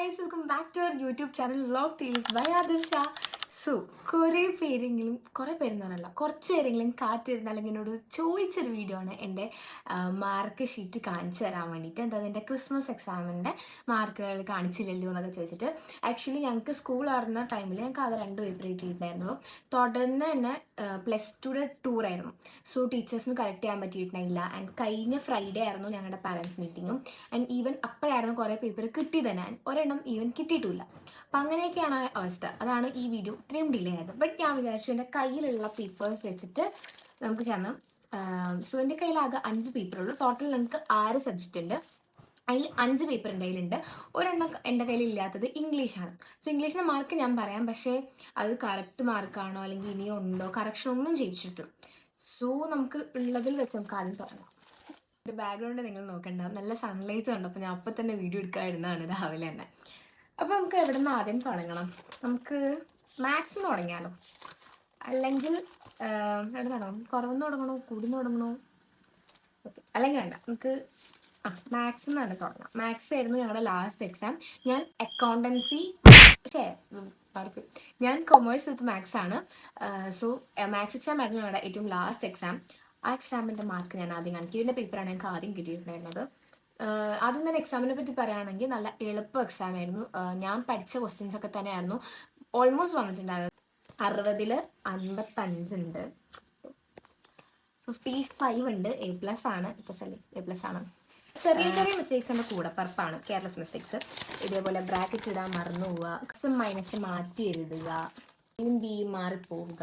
guys, welcome back to our YouTube channel Vlog Tales by Adisha. So കുറേ പേരെന്ന് പറയല്ല കുറച്ച് പേരെങ്കിലും കാത്തിരുന്ന അല്ലെങ്കിൽ എന്നോട് ചോദിച്ചൊരു വീഡിയോ ആണ് എൻ്റെ മാർക്ക് ഷീറ്റ് കാണിച്ചു തരാൻ വേണ്ടിയിട്ട്. എന്താ എൻ്റെ ക്രിസ്മസ് എക്സാമിൻ്റെ മാർക്കുകൾ കാണിച്ചില്ലല്ലോ എന്നൊക്കെ ചോദിച്ചിട്ട്. ആക്ച്വലി ഞങ്ങൾക്ക് സ്കൂൾ ആറുന്ന ടൈമിൽ ഞങ്ങൾക്ക് ആകെ 2 പേപ്പർ കിട്ടിയിട്ടുണ്ടായിരുന്നുള്ളൂ. തുടർന്ന് തന്നെ +2 ടൂറായിരുന്നു. സോ ടീച്ചേഴ്സിന് കറക്റ്റ് ചെയ്യാൻ പറ്റിയിട്ടുണ്ടായില്ല. ആൻഡ് കഴിഞ്ഞ ഫ്രൈഡേ ആയിരുന്നു ഞങ്ങളുടെ പാരൻസ് മീറ്റിങ്ങും. ആൻഡ് ഈവൻ അപ്പോഴായിരുന്നു കുറേ പേപ്പർ കിട്ടിയത് തന്നെ. ഒരെണ്ണം ഈവൻ കിട്ടിയിട്ടില്ല. അപ്പം അങ്ങനെയൊക്കെയാണ് അവസ്ഥ. അതാണ് ഈ വീഡിയോ ഇത്രയും ഡിലേ ആയത്. ബട്ട് ഞാൻ വിചാരിച്ചു എൻ്റെ കയ്യിലുള്ള പേപ്പേഴ്സ് വെച്ചിട്ട് നമുക്ക് ചെയ്യാം. സോ എൻ്റെ കയ്യിലാകെ 5 പേപ്പറുള്ളൂ. ടോട്ടൽ നിങ്ങൾക്ക് 6 സബ്ജക്റ്റ് ഉണ്ട്. അതിൽ 5 പേപ്പർ എൻ്റെ കയ്യിലുണ്ട്. ഒരെണ്ണം എൻ്റെ കയ്യിലില്ലാത്തത് ഇംഗ്ലീഷാണ്. സോ ഇംഗ്ലീഷിൻ്റെ മാർക്ക് ഞാൻ പറയാം, പക്ഷേ അത് കറക്റ്റ് മാർക്കാണോ അല്ലെങ്കിൽ ഇനിയോ ഉണ്ടോ കറക്ഷൻ ഒന്നും ചെയ്യിച്ചിട്ടില്ല. സോ നമുക്ക് ഉള്ളതിൽ വെച്ച് നമുക്ക് ആദ്യം തുടങ്ങാം. എൻ്റെ ബാക്ക്ഗ്രൗണ്ട് നിങ്ങൾ നോക്കണ്ട, നല്ല സൺലൈറ്റ് ഉണ്ട്. അപ്പോൾ ഞാൻ അപ്പം തന്നെ വീഡിയോ എടുക്കാതിരുന്നതാണ് രാവിലെ തന്നെ. അപ്പോൾ നമുക്ക് എവിടെ നിന്ന് ആദ്യം തുടങ്ങണം? നമുക്ക് മാത്സ് തുടങ്ങിയാലോ, അല്ലെങ്കിൽ എവിടെ തുടങ്ങണം? കുറവെന്ന് തുടങ്ങണോ, കൂടിന്ന് തുടങ്ങണോ? ഓക്കെ, അല്ലെങ്കിൽ വേണ്ട, നമുക്ക് മാത്സ് എന്ന് തന്നെ തുടങ്ങാം. മാത്സ് ആയിരുന്നു ഞങ്ങളുടെ ലാസ്റ്റ് എക്സാം. ഞാൻ അക്കൗണ്ടൻസി ഞാൻ കൊമേഴ്സ് വിത്ത് മാത്സ് ആണ്. സോ മാത്സ് എക്സാം ആയിരുന്നു ഞങ്ങളുടെ ഏറ്റവും ലാസ്റ്റ് എക്സാം. ആ എക്സാമിൻ്റെ മാർക്ക് ഞാൻ ആദ്യം കാണിക്കും. ഇതിൻ്റെ പേപ്പറാണ് ഞങ്ങൾക്ക് ആദ്യം കിട്ടിയിട്ടുണ്ടായിരുന്നത്. ആദ്യം തന്നെ എക്സാമിനെ പറ്റി പറയുകയാണെങ്കിൽ നല്ല എളുപ്പ എക്സാം ആയിരുന്നു. ഞാൻ പഠിച്ച ക്വസ്റ്റ്യൻസ് ഒക്കെ തന്നെയായിരുന്നു ഓൾമോസ്റ്റ് വന്നിട്ടുണ്ടായിരുന്നത്. 60ൽ 55 ഉണ്ട്, 55 ഉണ്ട്. A+ ആണ്. ഇപ്പോൾ A+ ആണ്. ചെറിയ ചെറിയ മിസ്റ്റേക്സ് എൻ്റെ കൂടെ പറപ്പാണ്, കെയർലെസ് മിസ്റ്റേക്സ്. ഇതേപോലെ ബ്രാക്കറ്റ് ഇടാൻ മറന്നു പോവുക, എക്സും മൈനസ് മാറ്റി എഴുതുക, ബി മാറിപ്പോവുക.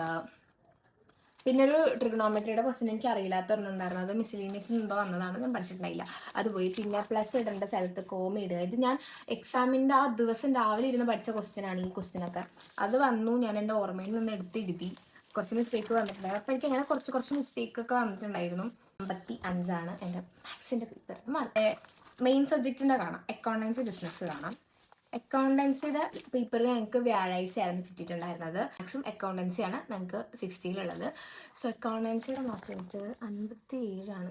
പിന്നെ ഒരു ട്രിഗണോമെട്രിയുടെ ക്വസ്റ്റ്യൻ എനിക്ക് അറിയില്ലാത്തവരുണ്ടായിരുന്നു. അത് മിസ്ലീനിയസ് എന്തോ വന്നതാണ്, ഞാൻ പഠിച്ചിട്ടുണ്ടായില്ല. അത് പോയി. പിന്നെ പ്ലസ് ഇടേണ്ട സ്ഥലത്ത് കോമ ഇടുക. ഇത് ഞാൻ എക്സാമിൻ്റെ ആ ദിവസം രാവിലെ ഇരുന്ന് പഠിച്ച ക്വസ്റ്റ്യനാണ് ഈ ക്വസ്റ്റ്യനൊക്കെ. അത് വന്നു, ഞാൻ എൻ്റെ ഓർമ്മയിൽ നിന്ന് എഴുതി. കുറച്ച് മിസ്റ്റേക്ക് വന്നിട്ടുണ്ടായിരുന്നു. അപ്പോൾ എനിക്ക് അങ്ങനെ കുറച്ച് മിസ്റ്റേക്കൊക്കെ വന്നിട്ടുണ്ടായിരുന്നു. 55 എൻ്റെ മാത്സിൻ്റെ പേപ്പർ. മെയിൻ സബ്ജക്റ്റിൻ്റെ കാണാം, അക്കൗണ്ടൻസി ബിസിനസ് കാണാം. അക്കൗണ്ടൻസിയുടെ പേപ്പർ ഞങ്ങൾക്ക് വ്യാഴാഴ്ചയായിരുന്നു കിട്ടിയിട്ടുണ്ടായിരുന്നത്. മാക്സിമം അക്കൗണ്ടൻസിയാണ് ഞങ്ങൾക്ക് 60ലുള്ളത്. സോ അക്കൗണ്ടൻസിയുടെ മാർക്ക് വെച്ചത് 57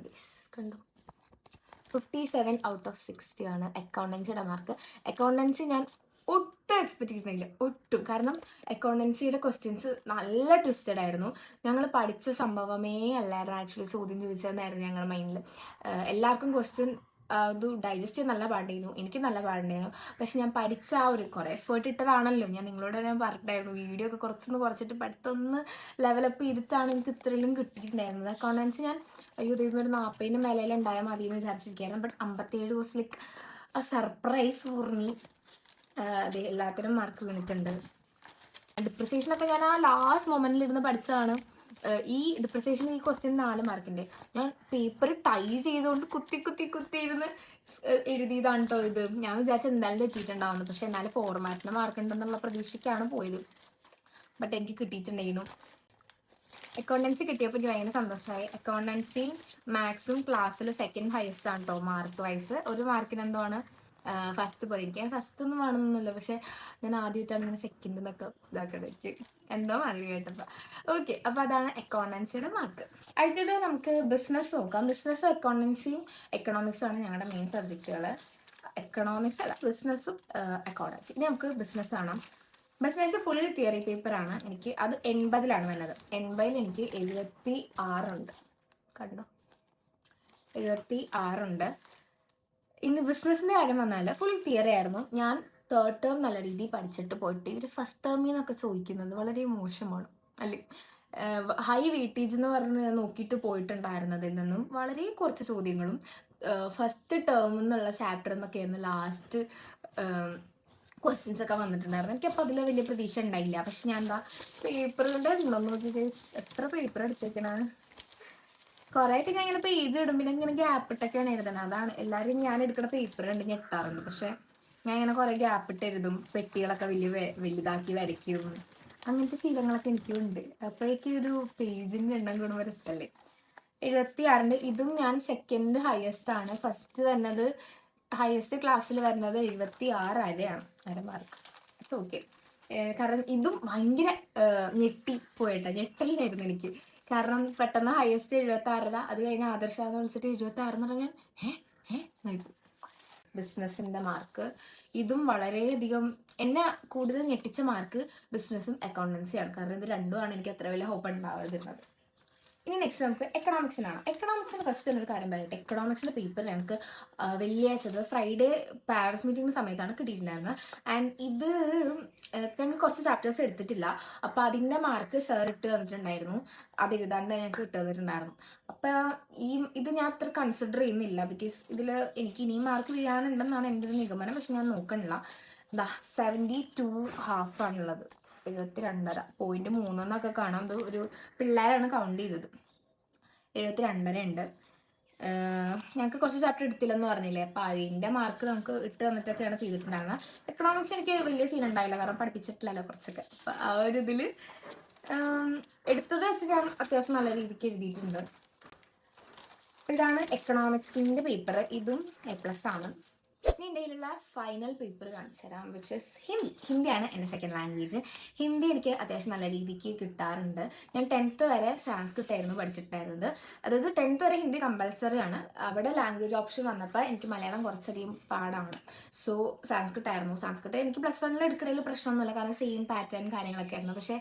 കണ്ടു. 57 ഔട്ട് ഓഫ് 60 ആണ് അക്കൗണ്ടൻസിയുടെ മാർക്ക്. അക്കൗണ്ടൻസി ഞാൻ ഒട്ടും എക്സ്പെക്ട് ചെയ്തിട്ടില്ല, ഒട്ടും. കാരണം അക്കൗണ്ടൻസിയുടെ ക്വസ്റ്റ്യൻസ് നല്ല ട്വിസ്റ്റഡ് ആയിരുന്നു. ഞങ്ങൾ പഠിച്ച സംഭവമേ അല്ലായിരുന്നു ആക്ച്വലി ചോദ്യം ചോദിച്ചതെന്നായിരുന്നു ഞങ്ങളുടെ മൈൻഡിൽ. എല്ലാവർക്കും ക്വസ്റ്റ്യൻ അത് ഡൈജസ്റ്റ് ചെയ്യാൻ നല്ല പാടായിരുന്നു, എനിക്ക് നല്ല പാടുണ്ടായിരുന്നു. പക്ഷെ ഞാൻ പഠിച്ച ആ ഒരു കുറേ എഫേർട്ട് ഇട്ടതാണല്ലോ. ഞാൻ നിങ്ങളോട് ഞാൻ പറഞ്ഞിട്ടായിരുന്നു വീഡിയോ ഒക്കെ കുറച്ചിട്ട് പഠിത്തമൊന്ന് ലെവലപ്പ് ചെയ്തിട്ടാണ് എനിക്ക് ഇത്രയും കിട്ടിയിട്ടുണ്ടായിരുന്നത്. അക്കൗണ്ടൻസി ഞാൻ ദൈവം ഒരു 40ന് മേലെയുണ്ടായാൽ മതി എന്ന് വിചാരിച്ചിരിക്കുകയായിരുന്നു. ബട്ട് 57 വാസ് ലൈക്ക് ആ സർപ്രൈസ് ഫോർ മീ. അതെ, എല്ലാത്തിനും മാർക്ക് വീണിട്ടുണ്ട്. ഡിപ്രിസിയേഷനൊക്കെ ഞാൻ ആ ലാസ്റ്റ് മൊമെന്റിലിരുന്ന് പഠിച്ചതാണ്. ഈ ഡിപ്രിസിയേഷൻ ഈ ക്വസ്റ്റ്യൻ 4 മാർക്കിൻ്റെ ഞാൻ പേപ്പർ ടൈ ചെയ്തുകൊണ്ട് കുത്തി ഇരുന്ന് എഴുതിയതാണ് കേട്ടോ ഇത്. ഞാൻ വിചാരിച്ചത് എന്തായാലും തെറ്റിയിട്ടുണ്ടാവുന്നു, പക്ഷെ എന്നാലും ഫോർമാറ്റിന് മാർക്ക് ഉണ്ടെന്നുള്ള പ്രതീക്ഷയ്ക്കാണ് പോയത്. ബട്ട് എനിക്ക് കിട്ടിയിട്ടുണ്ടായിരുന്നു. അക്കൗണ്ടൻസി കിട്ടിയപ്പോൾ എനിക്ക് ഭയങ്കര സന്തോഷമായി. അക്കൗണ്ടൻസി മാത്സും ക്ലാസ്സിൽ സെക്കൻഡ് ഹയസ്റ്റ് ആണ് കേട്ടോ മാർക്ക് വൈസ്. ഒരു മാർക്കിന് എന്തോ ആണ് ഫസ്റ്റ് പോയി. എനിക്ക് ഫസ്റ്റ് ഒന്നും വേണമെന്നൊന്നുമില്ല, പക്ഷെ ഞാൻ ആദ്യമായിട്ടാണ് ഇങ്ങനെ സെക്കൻഡ് എന്നൊക്കെ ഇതാക്കിടയ്ക്ക് എന്തോ മാറി കേട്ടപ്പോൾ. ഓക്കെ, അപ്പോൾ അതാണ് അക്കൗണ്ടൻസിയുടെ മാർക്ക്. അടുത്തത് നമുക്ക് ബിസിനസ് നോക്കാം. ബിസിനസ്സും അക്കൗണ്ടൻസിയും എക്കണോമിക്സും ആണ് ഞങ്ങളുടെ മെയിൻ സബ്ജക്റ്റുകൾ. എക്കണോമിക്സ് അല്ല, ബിസിനസ്സും അക്കൗണ്ടൻസി. ഇനി നമുക്ക് ബിസിനസ് കാണാം. ബിസിനസ് ഫുൾ തിയറി പേപ്പറാണ്. എനിക്ക് അത് 80ലാണ് വന്നത്. 80ൽ എനിക്ക് 76 ഉണ്ട്. കണ്ടോ, 76 ഉണ്ട്. ഇനി ബിസിനസ്സിൻ്റെ കാര്യം വന്നാൽ ഫുൾ തിയറി ആയിരുന്നു. ഞാൻ 3rd ടേം നല്ല രീതിയിൽ പഠിച്ചിട്ട് പോയിട്ട് ഇവർ ഫസ്റ്റ് ടേമിൽ നിന്നൊക്കെ ചോദിക്കുന്നത് വളരെ മോശമാണ് അല്ലേ. ഹൈ വെയിറ്റേജ് എന്ന് പറഞ്ഞ് ഞാൻ നോക്കിയിട്ട് പോയിട്ടുണ്ടായിരുന്നതിൽ നിന്നും വളരെ കുറച്ച് ചോദ്യങ്ങളും ഫസ്റ്റ് ടേം എന്നുള്ള ചാപ്റ്റർ എന്നൊക്കെയായിരുന്നു ലാസ്റ്റ് ക്വസ്റ്റ്യൻസ് ഒക്കെ വന്നിട്ടുണ്ടായിരുന്നു. എനിക്കപ്പോൾ അതിൽ വലിയ പ്രതീക്ഷ ഉണ്ടായില്ല. പക്ഷെ ഞാൻ എന്താ പേപ്പറുകളുടെ നോക്കി എത്ര പേപ്പർ എടുത്തേക്കണാണ്. കുറേ ആയിട്ട് ഞാൻ ഇങ്ങനെ പേജ് ഇടും, പിന്നെ ഇങ്ങനെ ഗ്യാപ്പ് ഇട്ടൊക്കെയാണ് എഴുതണത്. അതാണ് എല്ലാവരും ഞാൻ എടുക്കുന്ന പേപ്പർ കണ്ട് ഞെട്ടാറുണ്ട്. പക്ഷെ ഞാൻ ഇങ്ങനെ കുറേ ഗ്യാപ്പ് ഇട്ട് എഴുതും, പെട്ടികളൊക്കെ വലുതാക്കി വരയ്ക്കും. അങ്ങനത്തെ ശീലങ്ങളൊക്കെ എനിക്കും ഉണ്ട്. അപ്പോഴേക്കും ഒരു പേജിൻ്റെ എണ്ണം കൂടുമ്പോൾ രസമല്ലേ. 76 ഇതും ഞാൻ സെക്കൻഡ് ഹയസ്റ്റ് ആണ്. ഫസ്റ്റ് വരുന്നത് ഹയസ്റ്റ് ക്ലാസ്സിൽ വരുന്നത് 76 അര മാർക്ക്. It's okay. കാരണം ഇതും ഭയങ്കര ഞെട്ടലിനായിരുന്നു എനിക്ക്. കാരണം പെട്ടെന്ന് ഹയസ്റ്റ് 76, അത് കഴിഞ്ഞ് ആദർശ എന്ന് വിളിച്ചിട്ട് 76 എന്ന് പറഞ്ഞാൽ ബിസിനസ്സിൻ്റെ മാർക്ക്. ഇതും വളരെയധികം എന്നെ കൂടുതൽ ഞെട്ടിച്ച മാർക്ക് ബിസിനസ്സും അക്കൗണ്ടൻസിയാണ്. കാരണം ഇത് രണ്ടുമാണ് എനിക്ക് അത്ര വലിയ ഹോപ്പ് ഉണ്ടാവാതിരുന്നത്. ഇനി നെക്സ്റ്റ് നമുക്ക് എക്കണോമിക്സിനാണ്. എക്കണോമിക്സിന് ഫസ്റ്റ് തന്നെ ഒരു കാര്യം പറയട്ടെ. എക്കണോമിക്സിൻ്റെ പേപ്പർ ഞങ്ങൾക്ക് വെള്ളിയാഴ്ച ഫ്രൈഡേ പാരൻസ് മീറ്റിംഗ് സമയത്താണ് കിട്ടിയിട്ടുണ്ടായിരുന്നത്. ആൻഡ് ഇത് ഞങ്ങൾക്ക് കുറച്ച് ചാപ്റ്റേഴ്സ് എടുത്തിട്ടില്ല. അപ്പോൾ അതിൻ്റെ മാർക്ക് സാർ ഇട്ട് തന്നിട്ടുണ്ടായിരുന്നു. അത് എഴുതാണ്ട് ഞങ്ങൾക്ക് ഇട്ട് തന്നിട്ടുണ്ടായിരുന്നു. അപ്പോൾ ഇത് ഞാൻ അത്ര കൺസിഡർ ചെയ്യുന്നില്ല. ബിക്കോസ് ഇതിൽ എനിക്ക് ഇനിയും മാർക്ക് വീഴാനുണ്ടെന്നാണ് എൻ്റെ ഒരു നിഗമനം. പക്ഷെ ഞാൻ നോക്കണില്ല. 72.5 ആണുള്ളത്. 72.5 എന്നൊക്കെ കാണാം. ഇത് ഒരു പിള്ളേരാണ് കൗണ്ട് ചെയ്തത്. 72 ഉണ്ട്. ഞങ്ങൾക്ക് കുറച്ച് ചാപ്റ്റർ എടുത്തില്ലെന്ന് പറഞ്ഞില്ലേ. അപ്പോൾ അതിൻ്റെ മാർക്ക് നമുക്ക് ഇട്ട് തന്നിട്ടൊക്കെയാണ് ചെയ്തിട്ടുണ്ടായിരുന്നത്. എക്കണോമിക്സ് എനിക്ക് വലിയ സീൻ ഉണ്ടായില്ല, കാരണം പഠിപ്പിച്ചിട്ടില്ലല്ലോ കുറച്ചൊക്കെ. അപ്പോൾ ആ ഒരു ഇതിൽ എടുത്തത് വെച്ച് ഞാൻ അത്യാവശ്യം നല്ല രീതിക്ക് എഴുതിയിട്ടുണ്ട്. ഇതാണ് എക്കണോമിക്സിൻ്റെ പേപ്പർ. ഇതും A+ ആണ്. ഇനി എൻ്റെ കയ്യിലുള്ള ഫൈനൽ പേപ്പർ കാണിച്ചു തരാം, വിച്ച് ഇസ് ഹിന്ദി. ഹിന്ദിയാണ് എൻ്റെ സെക്കൻഡ് ലാംഗ്വേജ്. ഹിന്ദി എനിക്ക് അത്യാവശ്യം നല്ല രീതിക്ക് കിട്ടാറുണ്ട്. ഞാൻ 10th വരെ സാൻസ്ക്രിറ്റ് ആയിരുന്നു പഠിച്ചിട്ടുണ്ടായിരുന്നത്. അതായത് 10th വരെ ഹിന്ദി കമ്പൽസറി ആണ്. അവിടെ ലാംഗ്വേജ് ഓപ്ഷൻ വന്നപ്പോൾ എനിക്ക് മലയാളം കുറച്ചധികം പാടാണ്. സോ സാൻസ്ക്രിറ്റ് ആയിരുന്നു. സാൻസ്ക്രിറ്റ് എനിക്ക് +1 എടുക്കണതിൽ പ്രശ്നമൊന്നുമില്ല, കാരണം സെയിം പാറ്റേൺ കാര്യങ്ങളൊക്കെ ആയിരുന്നു. പക്ഷേ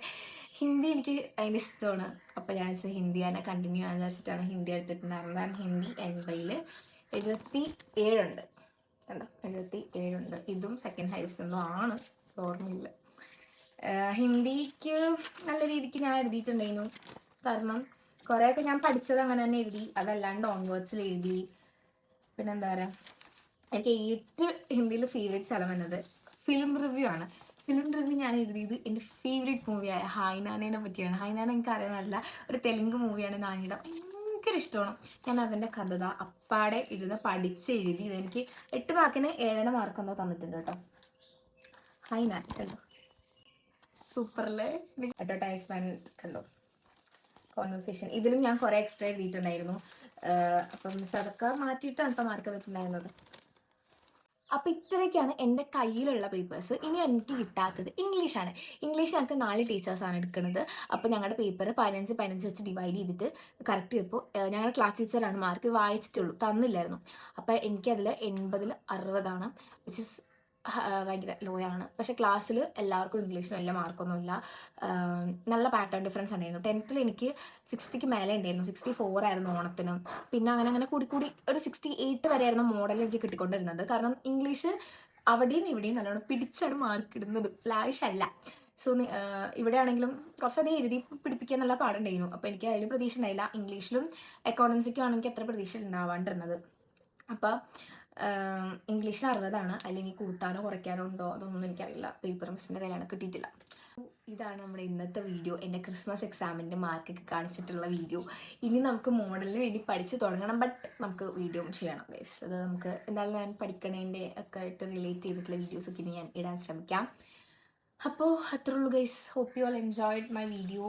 ഹിന്ദി എനിക്ക് അതിൻ്റെ ഇഷ്ടമാണ്. അപ്പോൾ ഞാൻ ഹിന്ദി തന്നെ കണ്ടിന്യൂ ചെയ്യാൻ വെച്ചിട്ടാണ് ഹിന്ദി എടുത്തിട്ടുണ്ടായിരുന്നത്. ആൻഡ് ഹിന്ദി 80-77 ഉണ്ട്. കണ്ടോ, 77 ഉണ്ട്. ഇതും സെക്കൻഡ് ഹൈസ്റ്റ് എന്തോ ആണ്, ഓർമ്മയില്ല. ഹിന്ദിക്ക് നല്ല രീതിക്ക് ഞാൻ എഴുതിയിട്ടുണ്ടായിരുന്നു. കാരണം കുറേയൊക്കെ ഞാൻ പഠിച്ചത് അങ്ങനെ തന്നെ എഴുതി, അതല്ലാണ്ട് ഓൺവേർഡ്സിൽ എഴുതി. പിന്നെ എന്താ പറയുക, എനിക്ക് ഏറ്റവും ഹിന്ദിയിൽ ഫേവറേറ്റ് സ്ഥലം എന്നത് ഫിലിം റിവ്യൂ ആണ്. ഫിലിം റിവ്യൂ ഞാൻ എഴുതിയത് എൻ്റെ ഫേവറേറ്റ് മൂവിയായ ഹായ് നാനേനെ പറ്റിയാണ്. ഹായ് നാന എനിക്ക് അറിയാനല്ല, ഒരു തെലുങ്ക് മൂവിയാണ്. നാനിയുടെ ഭയങ്കര ഇഷ്ടമാണ്. ഞാൻ അതിൻ്റെ കഥ അപ്പാടെ ഇരുന്ന് പഠിച്ചെഴുതി. ഇതെനിക്ക് 8 മാർക്കിന് 7 മാർക്ക് എന്തോ തന്നിട്ടുണ്ട് കേട്ടോ. ഹായ് നാൻ കണ്ടോ, സൂപ്പറല്ലേ. അഡ്വർടൈസ്മെൻറ്റ് കണ്ടോ, കോൺവെർസേഷൻ. ഇതിലും ഞാൻ കുറേ എക്സ്ട്രാ എഴുതിയിട്ടുണ്ടായിരുന്നു. അപ്പം അതൊക്കെ മാറ്റിയിട്ടാണ് കേട്ടോ മാർക്ക് തന്നിട്ടുണ്ടായിരുന്നത്. അപ്പോൾ ഇത്രയൊക്കെയാണ് എൻ്റെ കയ്യിലുള്ള പേപ്പേഴ്സ്. ഇനി എനിക്ക് കിട്ടാത്തത് ഇംഗ്ലീഷാണ്. ഇംഗ്ലീഷ് ഞങ്ങൾക്ക് 4 ടീച്ചേഴ്സാണ് എടുക്കുന്നത്. അപ്പോൾ ഞങ്ങളുടെ പേപ്പർ 15 വെച്ച് ഡിവൈഡ് ചെയ്തിട്ട് കറക്റ്റ് ചെയ്തപ്പോൾ ഞങ്ങളുടെ ക്ലാസ് ടീച്ചറാണ് മാർക്ക് വായിച്ചിട്ടുള്ളൂ, തന്നില്ലായിരുന്നു. അപ്പോൾ എനിക്കതിൽ 80-ൽ 60 വിച്ച് ഇസ് ഭയങ്കര ലോ ആണ്. പക്ഷേ ക്ലാസ്സിൽ എല്ലാവർക്കും ഇംഗ്ലീഷിന് വലിയ മാർക്കൊന്നുമില്ല. നല്ല പാറ്റേൺ ഡിഫറൻസ് ഉണ്ടായിരുന്നു. 10th എനിക്ക് 60ക്ക് മേലെ ഉണ്ടായിരുന്നു. 64 ആയിരുന്നു ഓണത്തിനും. പിന്നെ അങ്ങനെ കൂടി ഒരു 68 വരെയായിരുന്നു മോഡൽ എനിക്ക് കിട്ടിക്കൊണ്ടിരുന്നത്. കാരണം ഇംഗ്ലീഷ് അവിടെയും ഇവിടെയും നല്ലോണം പിടിച്ചാണ് മാർക്ക് ഇടുന്നത്, ലാവിഷല്ല. സോ ഇവിടെ ആണെങ്കിലും കുറച്ചധികം എഴുതി പിടിപ്പിക്കാൻ നല്ല പാടുണ്ടായിരുന്നു. അപ്പോൾ എനിക്ക് അതിൽ പ്രതീക്ഷ ഉണ്ടായില്ല. ഇംഗ്ലീഷിലും അക്കൗണ്ടൻസിക്കും ആണ് എനിക്ക് അത്ര പ്രതീക്ഷ ഉണ്ടാവാണ്ടിരുന്നത്. അപ്പോൾ ഇംഗ്ലീഷിന് 60 അല്ലെങ്കിൽ കൂട്ടാനോ കുറയ്ക്കാനോ ഉണ്ടോ അതൊന്നും എനിക്കറിയില്ല. പേപ്പർ മിസ്സിൻ്റെ കയ്യിലാണ്, കിട്ടിയിട്ടില്ല. ഇതാണ് നമ്മുടെ ഇന്നത്തെ വീഡിയോ. എൻ്റെ ക്രിസ്മസ് എക്സാമിൻ്റെ മാർക്കൊക്കെ കാണിച്ചിട്ടുള്ള വീഡിയോ. ഇനി നമുക്ക് മോഡലിന് വേണ്ടി പഠിച്ച് തുടങ്ങണം, ബട്ട് നമുക്ക് വീഡിയോ ചെയ്യണം ഗൈസ്. അത് നമുക്ക് എന്തായാലും ഞാൻ പഠിക്കണതിൻ്റെ ഒക്കെ ആയിട്ട് റിലേറ്റ് ചെയ്തിട്ടുള്ള വീഡിയോസൊക്കെ ഇനി ഞാൻ ഇടാൻ ശ്രമിക്കാം. അപ്പോൾ അത്രേ ഉള്ളൂ guys. Hope you all enjoyed my video.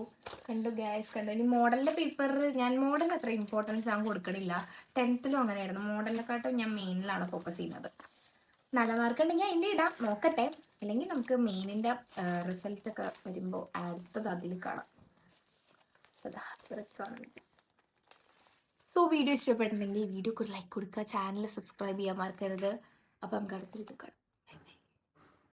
കണ്ടു ഗൈസ്, കണ്ടു. ഇനി മോഡലിൻ്റെ പേപ്പർ ഞാൻ മോഡലിന് അത്ര ഇമ്പോർട്ടൻസ് ഞാൻ കൊടുക്കണില്ല. 10th അങ്ങനെയായിരുന്നു. മോഡലിനെക്കാട്ടും ഞാൻ മെയിനിലാണ് ഫോക്കസ് ചെയ്യുന്നത്. നല്ല മാർക്ക് ഉണ്ടെങ്കിൽ അതിൻ്റെ ഇടാം, നോക്കട്ടെ. അല്ലെങ്കിൽ നമുക്ക് മെയിനിൻ്റെ റിസൾട്ടൊക്കെ വരുമ്പോൾ അടുത്തത് അതിൽ കാണാം. സോ വീഡിയോ ഇഷ്ടപ്പെട്ടിട്ടുണ്ടെങ്കിൽ വീഡിയോക്ക് ഒരു ലൈക്ക് കൊടുക്കുക, ചാനൽ സബ്സ്ക്രൈബ് ചെയ്യാൻ മറക്കരുത്. അപ്പം നമുക്ക് അടുത്ത വീഡിയോ കാണാം.